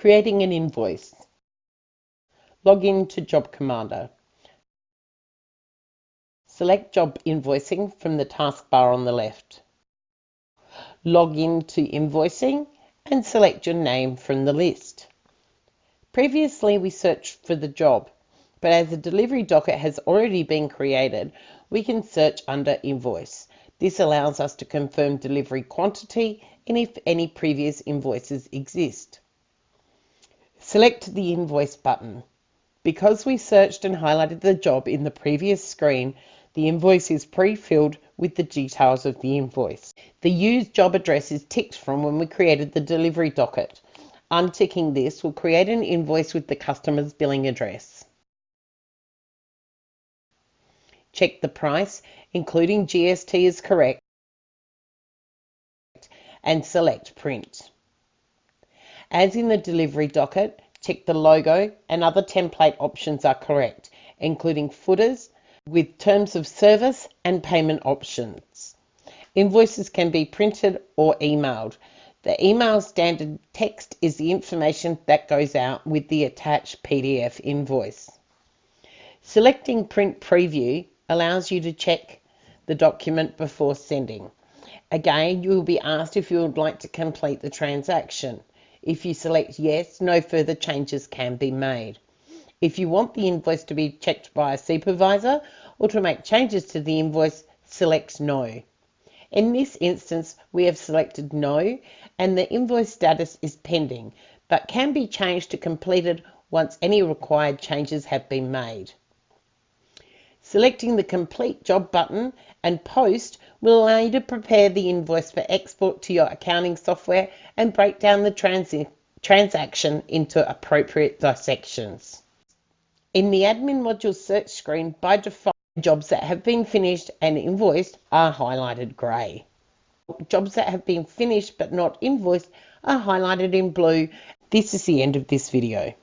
Creating an invoice. Log in to Job Commander. Select Job Invoicing from the taskbar on the left. Log in to Invoicing and select your name from the list. Previously we searched for the job, but as the delivery docket has already been created, we can search under Invoice. This allows us to confirm delivery quantity and if any previous invoices exist. Select the Invoice button. Because we searched and highlighted the job in the previous screen, the invoice is pre-filled with the details of the invoice. The used job address is ticked from when we created the delivery docket. Unticking this will create an invoice with the customer's billing address. Check the price, including GST, is correct and select Print. As in the delivery docket, check the logo and other template options are correct, including footers with terms of service and payment options. Invoices can be printed or emailed. The email standard text is the information that goes out with the attached PDF invoice. Selecting Print Preview allows you to check the document before sending. Again, you will be asked if you would like to complete the transaction. If you select yes, no further changes can be made. If you want the invoice to be checked by a supervisor or to make changes to the invoice, select no. In this instance, we have selected no and the invoice status is pending, but can be changed to completed once any required changes have been made. Selecting the Complete Job button and Post will allow you to prepare the invoice for export to your accounting software and break down the transaction into appropriate dissections. In the Admin Module search screen, by default, jobs that have been finished and invoiced are highlighted grey. Jobs that have been finished but not invoiced are highlighted in blue. This is the end of this video.